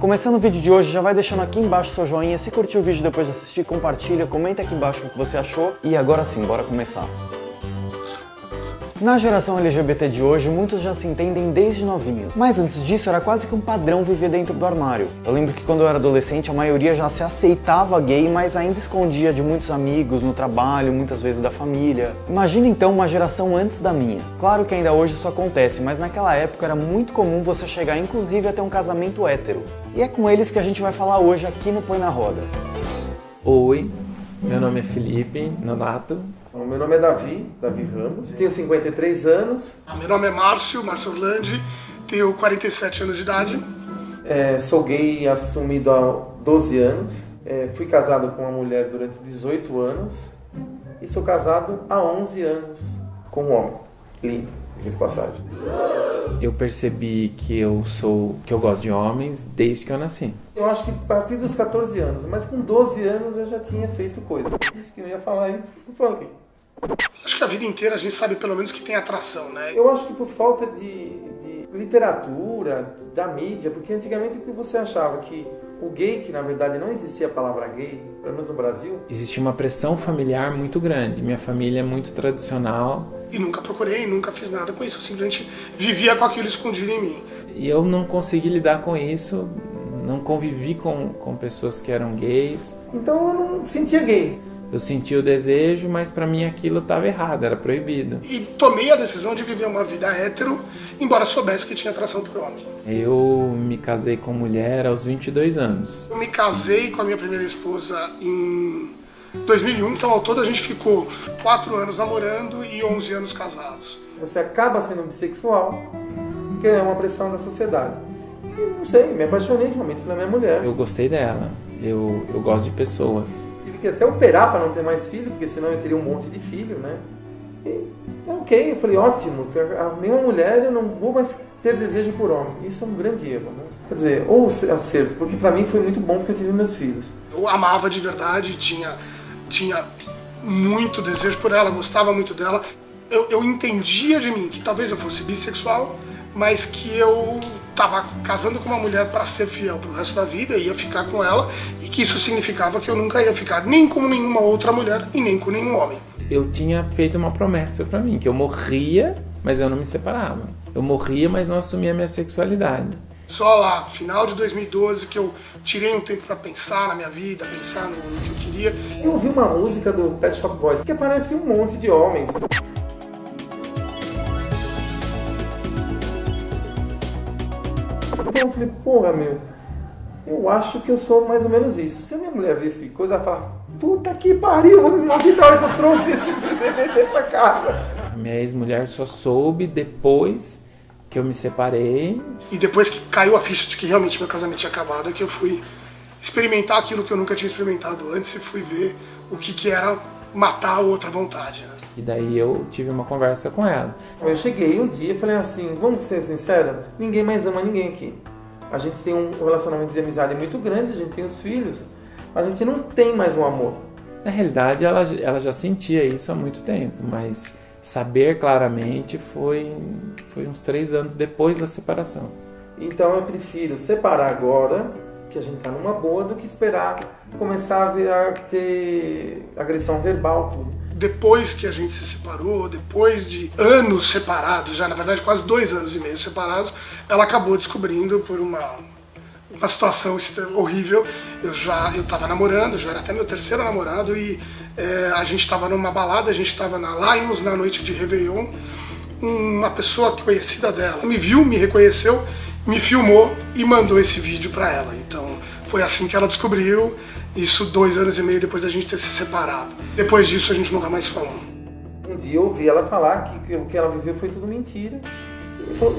Começando o vídeo de hoje, já vai deixando aqui embaixo seu joinha. Se curtiu o vídeo depois de assistir, compartilha, comenta aqui embaixo o que você achou. E agora sim, bora começar. Na geração LGBT de hoje, muitos já se entendem desde novinhos. Mas antes disso, era quase que um padrão viver dentro do armário. Eu lembro que quando eu era adolescente, a maioria já se aceitava gay, mas ainda escondia de muitos amigos, no trabalho, muitas vezes da família. Imagina então uma geração antes da minha. Claro que ainda hoje isso acontece, mas naquela época era muito comum você chegar inclusive a ter um casamento hétero. E é com eles que a gente vai falar hoje aqui no Põe na Roda. Oi, meu nome é Felipe Nonato. Meu nome é Davi Ramos, tenho 53 anos. Meu nome é Márcio Orlandi, tenho 47 anos de idade. Sou gay assumido há 12 anos. Fui casado com uma mulher durante 18 anos. E sou casado há 11 anos com um homem. Lindo, diga-se de passagem. Eu percebi que eu gosto de homens desde que eu nasci. Eu acho que a partir dos 14 anos, mas com 12 anos eu já tinha feito coisa. Eu disse que não ia falar isso, não falei. Acho que a vida inteira a gente sabe pelo menos que tem atração, né? Eu acho que por falta de literatura, da mídia, porque antigamente o que você achava que o gay, que na verdade não existia a palavra gay, pelo menos no Brasil. Existia uma pressão familiar muito grande, minha família é muito tradicional. E nunca procurei, nunca fiz nada com isso, eu simplesmente vivia com aquilo escondido em mim. E eu não consegui lidar com isso, não convivi com pessoas que eram gays. Então eu não sentia gay. Eu sentia o desejo, mas pra mim aquilo estava errado, era proibido. E tomei a decisão de viver uma vida hétero, embora soubesse que tinha atração por homem. Eu me casei com mulher aos 22 anos. Eu me casei com a minha primeira esposa em 2001, então ao todo a gente ficou 4 anos namorando e 11 anos casados. Você acaba sendo bissexual, porque é uma pressão da sociedade. E não sei, me apaixonei realmente pela minha mulher. Eu gostei dela, eu gosto de pessoas. Tive que até operar para não ter mais filho, porque senão eu teria um monte de filho, né? E ok, eu falei, ótimo, arrumei uma mulher, eu não vou mais ter desejo por homem. Isso é um grande erro, né? Quer dizer, ou acerto, porque para mim foi muito bom porque eu tive meus filhos. Eu amava de verdade, tinha muito desejo por ela, gostava muito dela. Eu entendia de mim que talvez eu fosse bissexual, mas que eu estava casando com uma mulher para ser fiel pro resto da vida, ia ficar com ela, e que isso significava que eu nunca ia ficar nem com nenhuma outra mulher e nem com nenhum homem. Eu tinha feito uma promessa para mim, que eu morria, mas eu não me separava. Eu morria, mas não assumia a minha sexualidade. Só lá, final de 2012, que eu tirei um tempo para pensar na minha vida, pensar no que eu queria. Eu ouvi uma música do Pet Shop Boys, que aparece um monte de homens. Então eu falei, porra, eu acho que eu sou mais ou menos isso. Se a minha mulher ver essa coisa, ela fala, puta que pariu, vou me morrer da hora que eu trouxe esse DVD pra casa. Minha ex-mulher só soube depois que eu me separei. E depois que caiu a ficha de que realmente meu casamento tinha acabado, é que eu fui experimentar aquilo que eu nunca tinha experimentado antes e fui ver o que era matar a outra vontade, né? E daí eu tive uma conversa com ela. Eu cheguei um dia e falei assim, vamos ser sinceros, ninguém mais ama ninguém aqui. A gente tem um relacionamento de amizade muito grande, a gente tem os filhos, a gente não tem mais um amor. Na realidade, ela já sentia isso há muito tempo, mas saber claramente foi uns 3 anos depois da separação. Então eu prefiro separar agora, que a gente tá numa boa, do que esperar começar a ter agressão verbal, tudo. Depois que a gente se separou, depois de anos separados, já na verdade quase 2 anos e meio separados, ela acabou descobrindo por uma situação horrível. Eu tava namorando, já era até meu 3º namorado, e a gente tava numa balada, a gente tava na Lions na noite de Réveillon. Uma pessoa conhecida dela me viu, me reconheceu, me filmou e mandou esse vídeo pra ela. Então foi assim que ela descobriu. Isso 2 anos e meio depois da gente ter se separado. Depois disso a gente nunca mais falou. Um dia eu ouvi ela falar que o que ela viveu foi tudo mentira.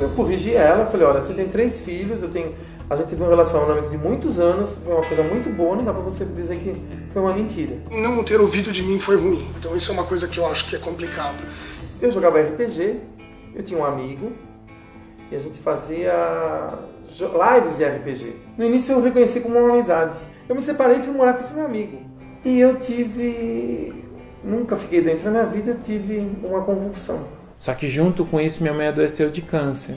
Eu corrigi ela, falei, olha, você tem 3 filhos, a gente teve um relacionamento de muitos anos, foi uma coisa muito boa, não dá pra você dizer que foi uma mentira. Não ter ouvido de mim foi ruim, então isso é uma coisa que eu acho que é complicado. Eu jogava RPG, eu tinha um amigo, e a gente fazia lives de RPG. No início eu reconheci como uma amizade. Eu me separei e fui morar com esse meu amigo. E eu nunca fiquei dentro da minha vida, eu tive uma convulsão. Só que junto com isso minha mãe adoeceu de câncer.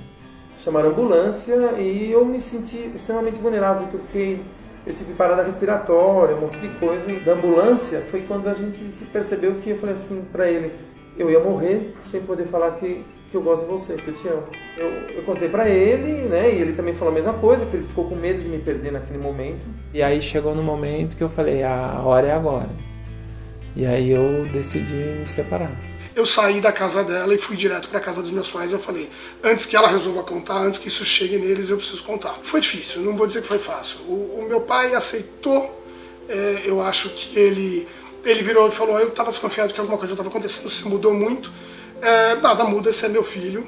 chamaram a ambulância e eu me senti extremamente vulnerável, porque eu tive parada respiratória, um monte de coisa. E da ambulância foi quando a gente se percebeu que eu falei assim pra ele, eu ia morrer sem poder falar que eu gosto de você, que eu te amo. Eu contei pra ele, né, e ele também falou a mesma coisa, que ele ficou com medo de me perder naquele momento. E aí chegou no momento que eu falei, a hora é agora. E aí eu decidi me separar. Eu saí da casa dela e fui direto para a casa dos meus pais. Eu falei, antes que ela resolva contar, antes que isso chegue neles, eu preciso contar. Foi difícil, não vou dizer que foi fácil. O meu pai aceitou, eu acho que ele virou e falou, eu estava desconfiado que alguma coisa estava acontecendo, se mudou muito. Nada muda, esse é meu filho.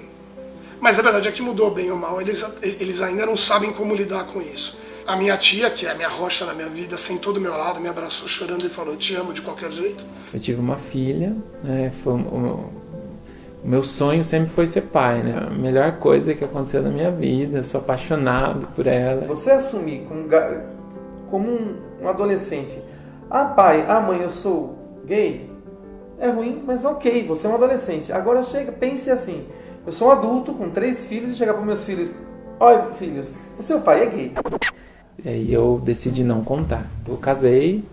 Mas a verdade é que mudou bem ou mal, eles ainda não sabem como lidar com isso. A minha tia, que é a minha rocha na minha vida, sentou do meu lado, me abraçou chorando e falou, eu te amo de qualquer jeito. Eu tive uma filha, né, o meu sonho sempre foi ser pai, né? A melhor coisa que aconteceu na minha vida, sou apaixonado por ela. Você assumir como um adolescente, pai, mãe, eu sou gay, é ruim, mas ok, você é um adolescente. Agora pense assim, eu sou um adulto com 3 filhos e chegar para meus filhos, olha filhos, o seu pai é gay. E aí eu decidi não contar. Eu casei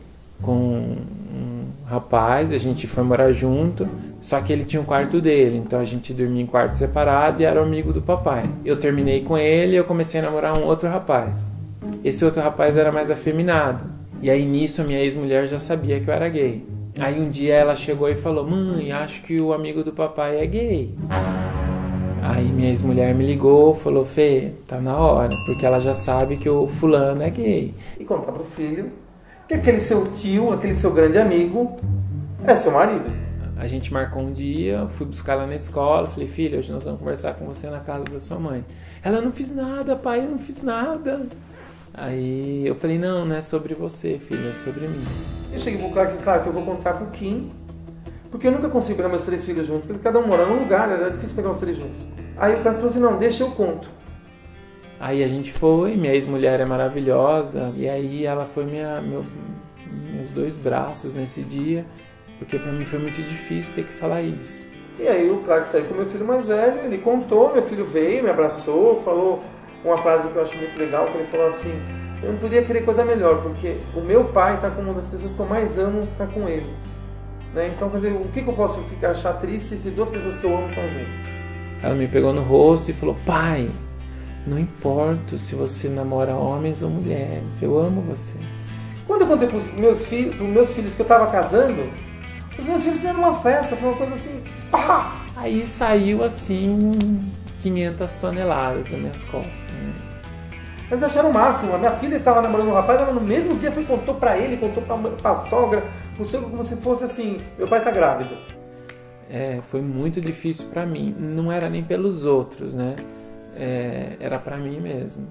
com um rapaz, a gente foi morar junto, só que ele tinha um quarto dele, então a gente dormia em quarto separado e era amigo do papai. Eu terminei com ele e eu comecei a namorar um outro rapaz. Esse outro rapaz era mais afeminado. E aí nisso a minha ex-mulher já sabia que eu era gay. Aí um dia ela chegou e falou, mãe, acho que o amigo do papai é gay. Aí minha ex-mulher me ligou, falou, Fê, tá na hora, porque ela já sabe que o fulano é gay. E contar pro filho que aquele seu tio, aquele seu grande amigo, é seu marido. A gente marcou um dia, fui buscar ela na escola, falei, filha, hoje nós vamos conversar com você na casa da sua mãe. Ela, não fiz nada, pai, eu não fiz nada. Aí eu falei, não é sobre você, filha, é sobre mim. Eu cheguei pro claro que eu vou contar pro Kim, porque eu nunca consigo pegar meus 3 filhos juntos, porque cada um mora num lugar, era difícil pegar os 3 juntos. Aí o cara falou assim, não, deixa eu conto. Aí a gente foi, minha ex-mulher é maravilhosa, e aí ela foi meus 2 braços nesse dia, porque pra mim foi muito difícil ter que falar isso. E aí o Clark saiu com o meu filho mais velho, ele contou, meu filho veio, me abraçou, falou uma frase que eu acho muito legal, que ele falou assim, eu não podia querer coisa melhor, porque o meu pai tá com uma das pessoas que eu mais amo, tá com ele. Né? Então, quer dizer, o que eu posso achar triste se 2 pessoas que eu amo estão juntas? Ela me pegou no rosto e falou, pai, não importa se você namora homens ou mulheres, eu amo você. Quando eu contei pros meus filhos que eu tava casando, os meus filhos fizeram uma festa, foi uma coisa assim, pá! Aí saiu assim 500 toneladas das minhas costas, né? Eles acharam o máximo, a minha filha estava namorando um rapaz, ela no mesmo dia foi e contou pra ele, contou pra sogra, como se fosse assim, meu pai tá grávido. Foi muito difícil pra mim, não era nem pelos outros, né? Era pra mim mesmo.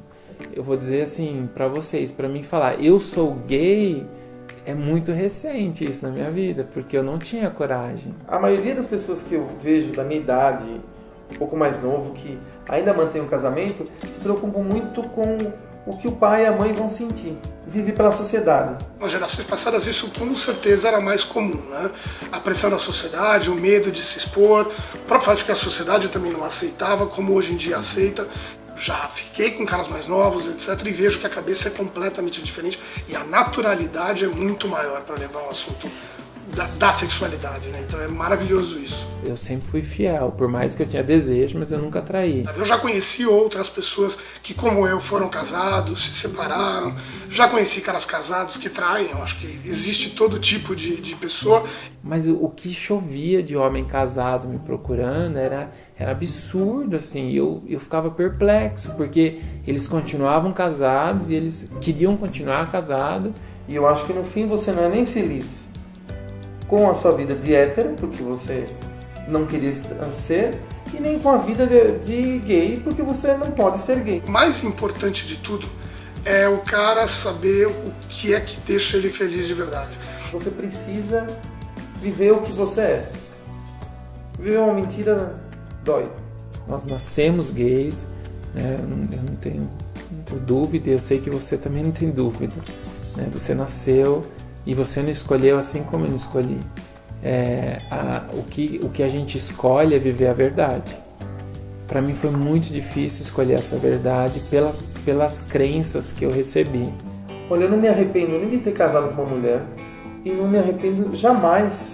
Eu vou dizer assim pra vocês, pra mim falar eu sou gay é muito recente isso na minha vida, porque eu não tinha coragem. A maioria das pessoas que eu vejo da minha idade, um pouco mais novo, que ainda mantém um casamento, se preocupam muito com o que o pai e a mãe vão sentir. Vive pela sociedade. Nas gerações passadas isso com certeza era mais comum, né? A pressão da sociedade, o medo de se expor, o próprio fato de que a sociedade também não aceitava, como hoje em dia aceita. Já fiquei com caras mais novos, etc, e vejo que a cabeça é completamente diferente e a naturalidade é muito maior para levar o assunto da sexualidade, né? Então é maravilhoso isso. Eu sempre fui fiel, por mais que eu tinha desejo, mas eu nunca traí. Eu já conheci outras pessoas que, como eu, foram casados, se separaram. Já conheci caras casados que traem. Eu acho que existe todo tipo de pessoa. Mas o que chovia de homem casado me procurando era absurdo, assim. Eu ficava perplexo, porque eles continuavam casados e eles queriam continuar casados. E eu acho que no fim você não é nem feliz com a sua vida de hétero, porque você não queria ser, e nem com a vida de gay, porque você não pode ser gay. O mais importante de tudo é o cara saber o que é que deixa ele feliz de verdade. Você precisa viver o que você é. Viver uma mentira dói. Nós nascemos gays, né? Eu não tenho dúvida, eu sei que você também não tem dúvida, né? Você nasceu e você não escolheu assim como eu não escolhi. O que a gente escolhe é viver a verdade. Para mim foi muito difícil escolher essa verdade pelas crenças que eu recebi. Olha, eu não me arrependo nem de ter casado com uma mulher e não me arrependo jamais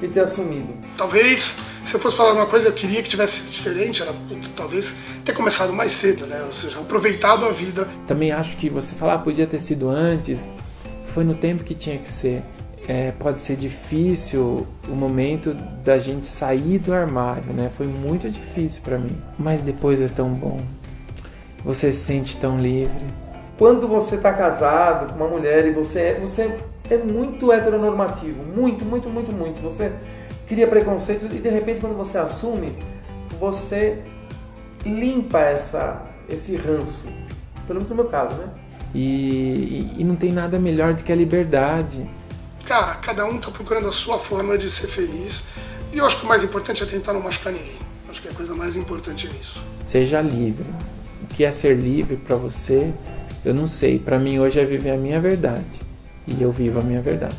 de ter assumido. Talvez, se eu fosse falar uma coisa, eu queria que tivesse sido diferente, era talvez ter começado mais cedo, né? Ou seja, aproveitado a vida. Também acho que você falar podia ter sido antes, foi no tempo que tinha que ser. Pode ser difícil o momento da gente sair do armário, né? Foi muito difícil para mim, mas depois é tão bom. Você se sente tão livre. Quando você está casado com uma mulher e você é muito heteronormativo, muito. Você cria preconceito e de repente quando você assume, você limpa esse ranço. Pelo menos no meu caso, né? E não tem nada melhor do que a liberdade. Cara, cada um tá procurando a sua forma de ser feliz. E eu acho que o mais importante é tentar não machucar ninguém. Acho que é a coisa mais importante nisso. Seja livre. O que é ser livre para você, eu não sei. Para mim hoje é viver a minha verdade. E eu vivo a minha verdade.